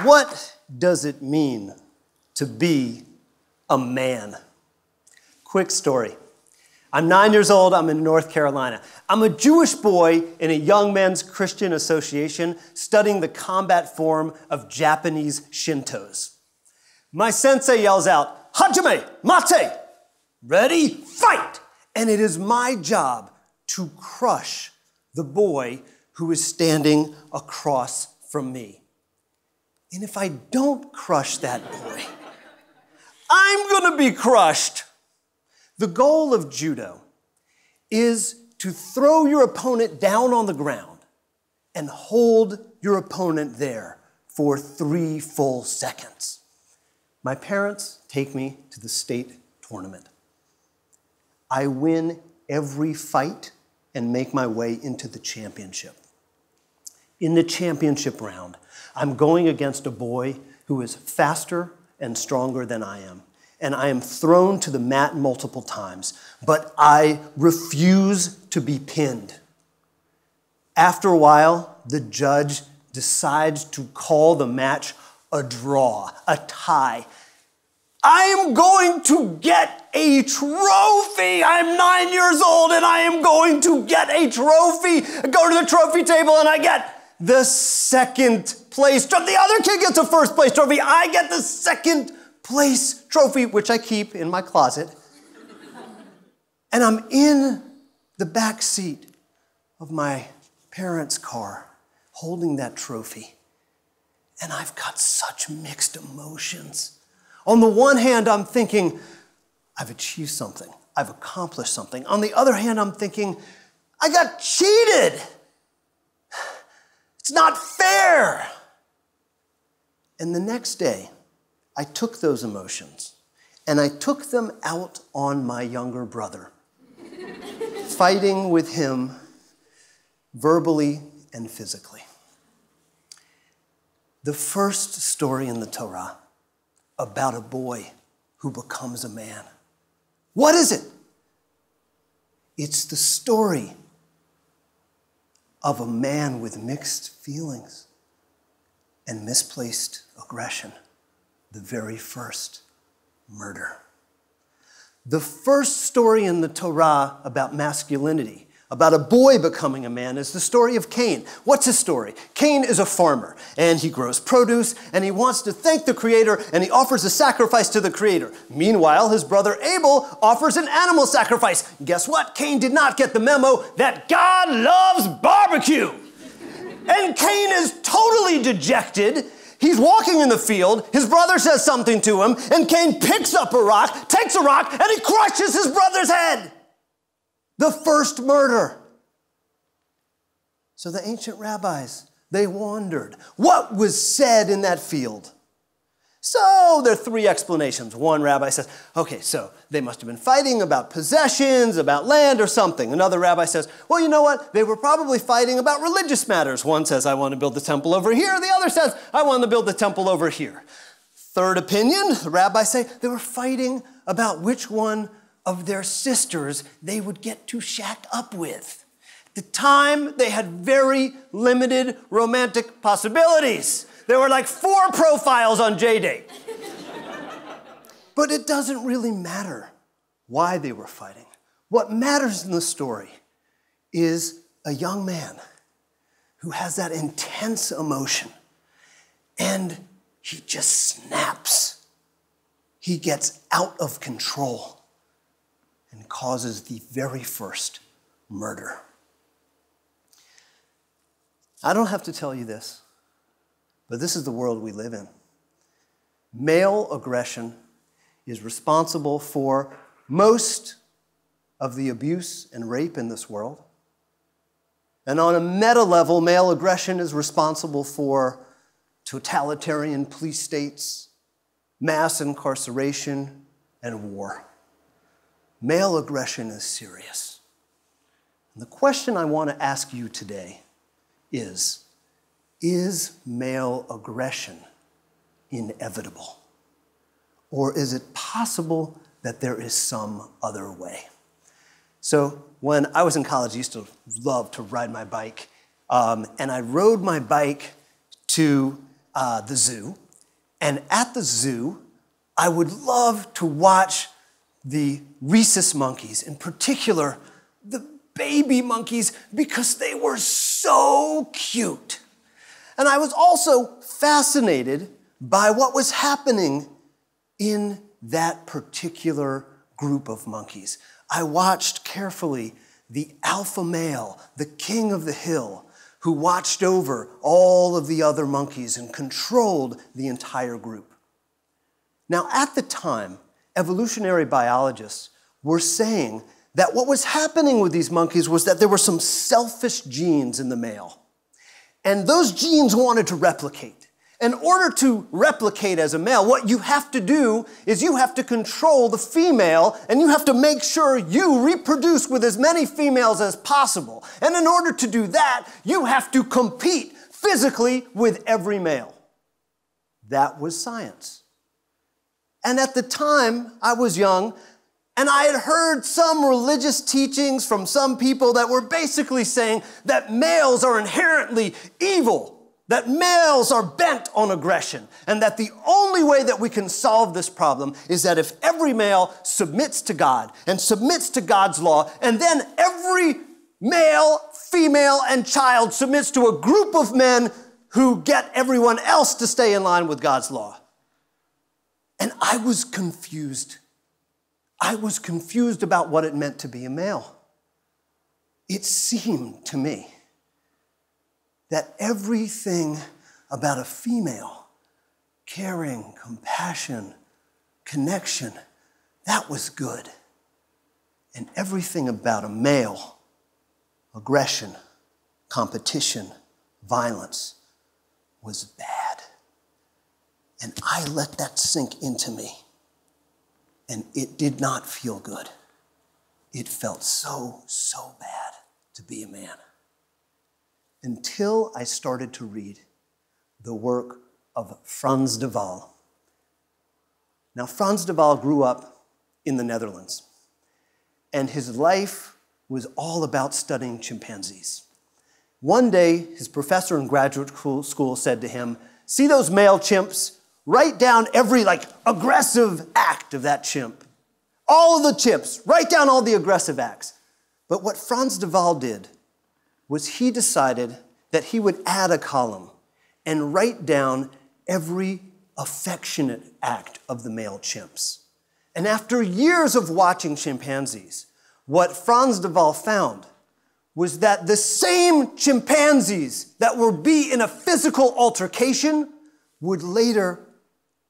What does it mean to be a man? Quick story. I'm 9 years old. I'm in North Carolina. I'm a Jewish boy in a young men's Christian association studying the combat form of Japanese Shintos. My sensei yells out, "Hajime, mate, ready, fight!" And it is my job to crush the boy who is standing across from me. And if I don't crush that boy, I'm going to be crushed. The goal of judo is to throw your opponent down on the ground and hold your opponent there for 3 full seconds. My parents take me to the state tournament. I win every fight and make my way into the championship. In the championship round, I'm going against a boy who is faster and stronger than I am. And I am thrown to the mat multiple times, but I refuse to be pinned. After a while, the judge decides to call the match a draw, a tie. I am going to get a trophy. I'm 9 years old and I am going to get a trophy. I go to the trophy table and I get the second place trophy. The other kid gets a first place trophy. I get the second place trophy, which I keep in my closet. And I'm in the back seat of my parents' car holding that trophy. And I've got such mixed emotions. On the one hand, I'm thinking, I've achieved something. I've accomplished something. On the other hand, I'm thinking, I got cheated. It's not fair. And the next day, I took those emotions and I took them out on my younger brother, fighting with him verbally and physically. The first story in the Torah about a boy who becomes a man. What is it? It's the story of a man with mixed feelings and misplaced aggression. The very first murder. The first story in the Torah about masculinity, about a boy becoming a man, is the story of Cain. What's his story? Cain is a farmer, and he grows produce, and he wants to thank the Creator, and he offers a sacrifice to the Creator. Meanwhile, his brother Abel offers an animal sacrifice. Guess what? Cain did not get the memo that God loves barbecue. And Cain is totally dejected. He's walking in the field, his brother says something to him, and Cain picks up a rock, takes a rock, and he crushes his brother's head. The first murder. So the ancient rabbis, they wondered, what was said in that field? So there are 3 explanations. One rabbi says, okay, so they must have been fighting about possessions, about land or something. Another rabbi says, well, you know what? They were probably fighting about religious matters. One says, I want to build the temple over here. The other says, I want to build the temple over here. Third opinion, the rabbis say they were fighting about which one of their sisters they would get to shack up with. At the time, they had very limited romantic possibilities. There were like 4 profiles on J-Date. But it doesn't really matter why they were fighting. What matters in the story is a young man who has that intense emotion and he just snaps. He gets out of control and causes the very first murder. I don't have to tell you this, but this is the world we live in. Male aggression is responsible for most of the abuse and rape in this world. And on a meta level, male aggression is responsible for totalitarian police states, mass incarceration, and war. Male aggression is serious. And the question I want to ask you today is male aggression inevitable? Or is it possible that there is some other way? So when I was in college, I used to love to ride my bike. And I rode my bike to the zoo. And at the zoo, I would love to watch the rhesus monkeys, in particular, the baby monkeys, because they were so cute. And I was also fascinated by what was happening in that particular group of monkeys. I watched carefully the alpha male, the king of the hill, who watched over all of the other monkeys and controlled the entire group. Now, at the time, evolutionary biologists were saying that what was happening with these monkeys was that there were some selfish genes in the male. And those genes wanted to replicate. In order to replicate as a male, what you have to do is you have to control the female, and you have to make sure you reproduce with as many females as possible. And in order to do that, you have to compete physically with every male. That was science. And at the time, I was young, and I had heard some religious teachings from some people that were basically saying that males are inherently evil, that males are bent on aggression, and that the only way that we can solve this problem is that if every male submits to God and submits to God's law, and then every male, female, and child submits to a group of men who get everyone else to stay in line with God's law. And I was confused. I was confused about what it meant to be a male. It seemed to me that everything about a female, caring, compassion, connection, that was good. And everything about a male, aggression, competition, violence, was bad. And I let that sink into me. And it did not feel good. It felt so bad to be a man. Until I started to read the work of Frans de Waal. Now, Frans de Waal grew up in the Netherlands, and his life was all about studying chimpanzees. One day, his professor in graduate school said to him, "See those male chimps? Write down every aggressive act of that chimp. All of the chimps, write down all the aggressive acts." But what Frans de Waal did was he decided that he would add a column and write down every affectionate act of the male chimps. And after years of watching chimpanzees, what Frans de Waal found was that the same chimpanzees that would be in a physical altercation would later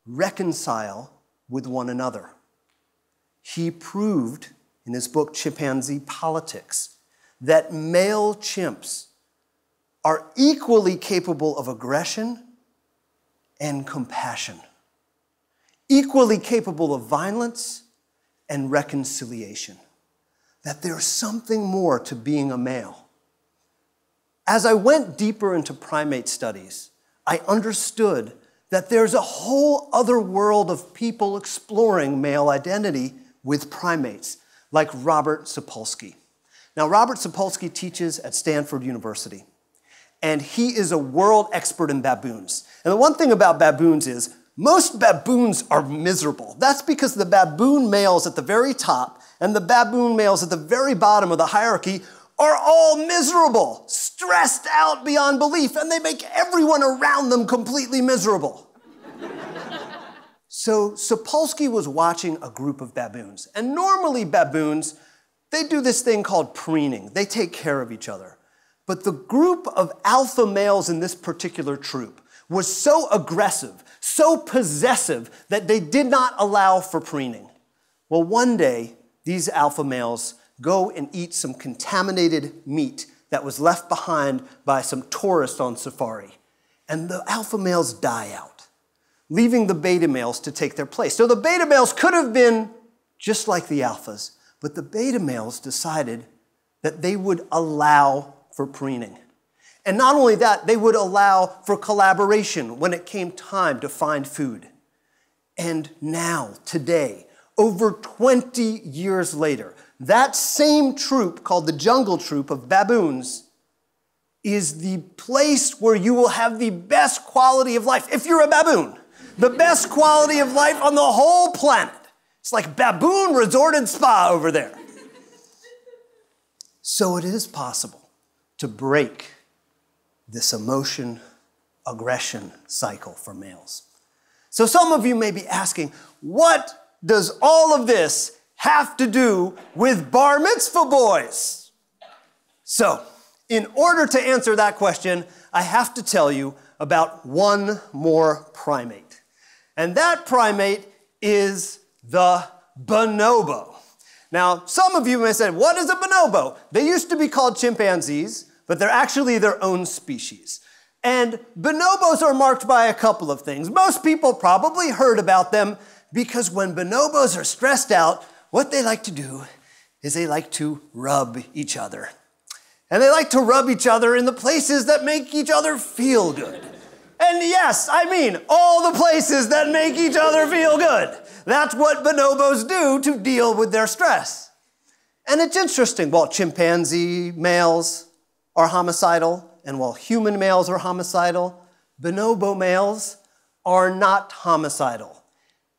reconcile with one another. He proved in his book, Chimpanzee Politics, that male chimps are equally capable of aggression and compassion, equally capable of violence and reconciliation, that there's something more to being a male. As I went deeper into primate studies, I understood that there's a whole other world of people exploring male identity with primates, like Robert Sapolsky. Now, Robert Sapolsky teaches at Stanford University, and he is a world expert in baboons. And the one thing about baboons is most baboons are miserable. That's because the baboon males at the very top and the baboon males at the very bottom of the hierarchy are all miserable, stressed out beyond belief, and they make everyone around them completely miserable. So Sapolsky was watching a group of baboons, and normally baboons, they do this thing called preening. They take care of each other. But the group of alpha males in this particular troop was so aggressive, so possessive, that they did not allow for preening. Well, one day, these alpha males go and eat some contaminated meat that was left behind by some tourists on safari. And the alpha males die out, leaving the beta males to take their place. So the beta males could have been just like the alphas, but the beta males decided that they would allow for preening. And not only that, they would allow for collaboration when it came time to find food. And now, today, over 20 years later, that same troop, called the jungle troop of baboons, is the place where you will have the best quality of life. If you're a baboon, the best quality of life on the whole planet. It's like Baboon Resort and Spa over there. So it is possible to break this emotion, aggression cycle for males. So some of you may be asking, what does all of this have to do with bar mitzvah boys? So, in order to answer that question, I have to tell you about one more primate. And that primate is the bonobo. Now, some of you may say, what is a bonobo? They used to be called chimpanzees, but they're actually their own species. And bonobos are marked by a couple of things. Most people probably heard about them because when bonobos are stressed out, what they like to do is they like to rub each other. And they like to rub each other in the places that make each other feel good. And yes, I mean all the places that make each other feel good. That's what bonobos do to deal with their stress. And it's interesting, while chimpanzee males are homicidal, and while human males are homicidal, bonobo males are not homicidal.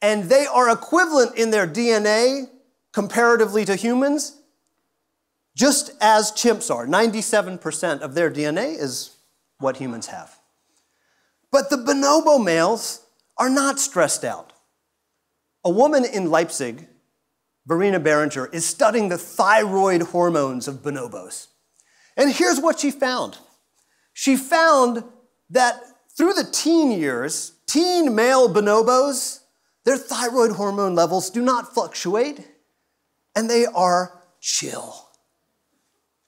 And they are equivalent in their DNA comparatively to humans, just as chimps are. 97% of their DNA is what humans have. But the bonobo males are not stressed out. A woman in Leipzig, Verena Behringer, is studying the thyroid hormones of bonobos. And here's what she found. She found that through the teen years, teen male bonobos, their thyroid hormone levels do not fluctuate, and they are chill.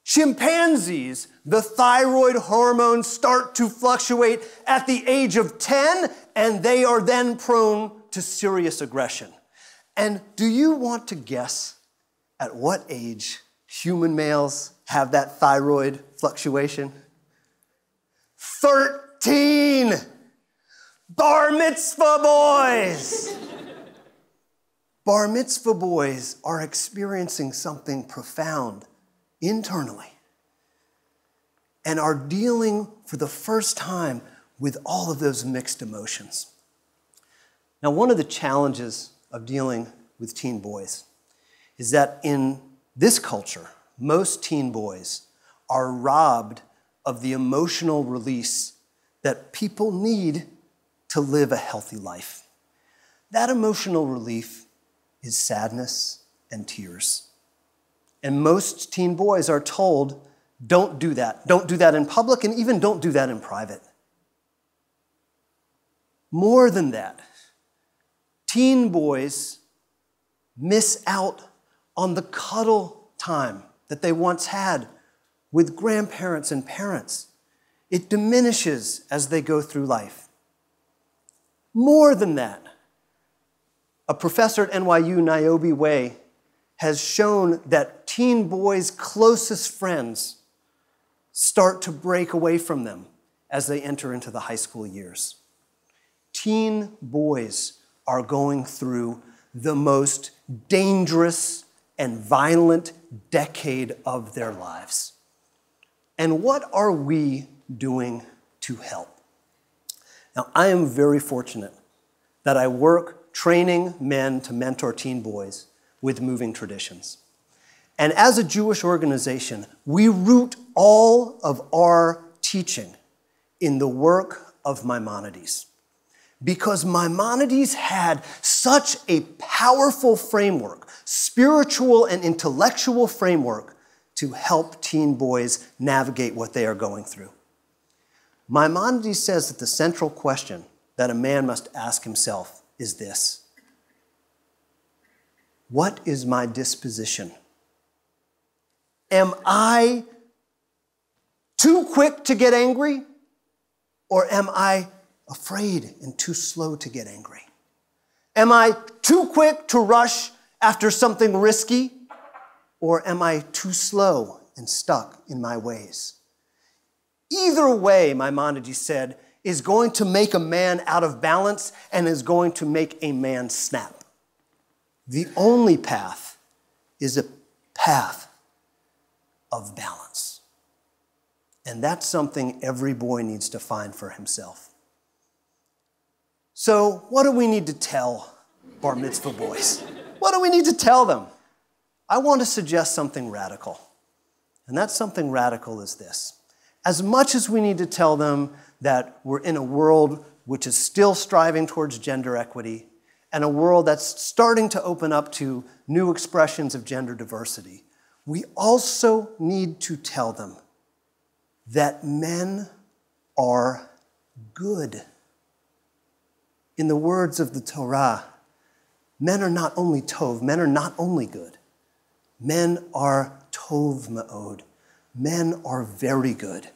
Chimpanzees, the thyroid hormones start to fluctuate at the age of 10, and they are then prone to serious aggression. And do you want to guess at what age human males have that thyroid fluctuation? 13! Bar mitzvah boys! Bar mitzvah boys are experiencing something profound internally and are dealing for the first time with all of those mixed emotions. Now, one of the challenges of dealing with teen boys is that in this culture, most teen boys are robbed of the emotional release that people need to live a healthy life. That emotional relief is sadness and tears. And most teen boys are told, don't do that. Don't do that in public, and even don't do that in private. More than that, teen boys miss out on the cuddle time that they once had with grandparents and parents. It diminishes as they go through life. More than that, a professor at NYU, Niobe Way, has shown that teen boys' closest friends start to break away from them as they enter into the high school years. Teen boys are going through the most dangerous and violent decade of their lives. And what are we doing to help? Now, I am very fortunate that I work training men to mentor teen boys with moving traditions. And as a Jewish organization, we root all of our teaching in the work of Maimonides. Because Maimonides had such a powerful framework, spiritual and intellectual framework, to help teen boys navigate what they are going through. Maimonides says that the central question that a man must ask himself is this: what is my disposition? Am I too quick to get angry, or am I afraid and too slow to get angry? Am I too quick to rush after something risky, or am I too slow and stuck in my ways? Either way, Maimonides said, is going to make a man out of balance and is going to make a man snap. The only path is a path of balance. And that's something every boy needs to find for himself. So what do we need to tell bar mitzvah boys? What do we need to tell them? I want to suggest something radical. And that something radical is this. As much as we need to tell them that we're in a world which is still striving towards gender equity, and a world that's starting to open up to new expressions of gender diversity, we also need to tell them that men are good. In the words of the Torah, men are not only tov, men are not only good. Men are tov ma'od. Men are very good.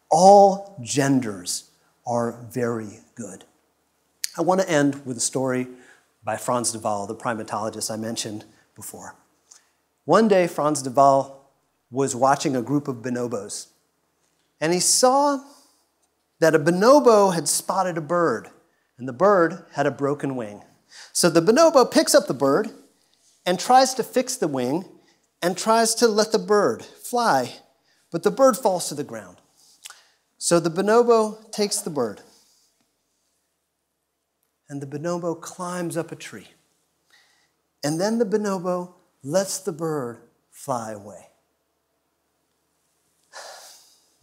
All genders are very good. I want to end with a story by Frans de Waal, the primatologist I mentioned before. One day, Frans de Waal was watching a group of bonobos, and he saw that a bonobo had spotted a bird, and the bird had a broken wing. So the bonobo picks up the bird and tries to fix the wing and tries to let the bird fly, but the bird falls to the ground. So the bonobo takes the bird, and the bonobo climbs up a tree. And then the bonobo lets the bird fly away.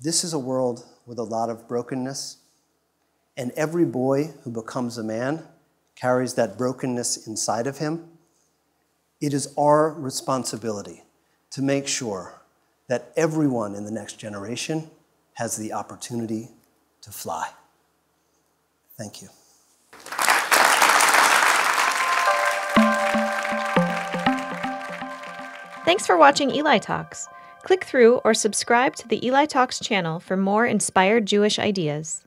This is a world with a lot of brokenness, and every boy who becomes a man carries that brokenness inside of him. It is our responsibility to make sure that everyone in the next generation has the opportunity to fly. Thank you. Thanks for watching Eli Talks. Click through or subscribe to the Eli Talks channel for more inspired Jewish ideas.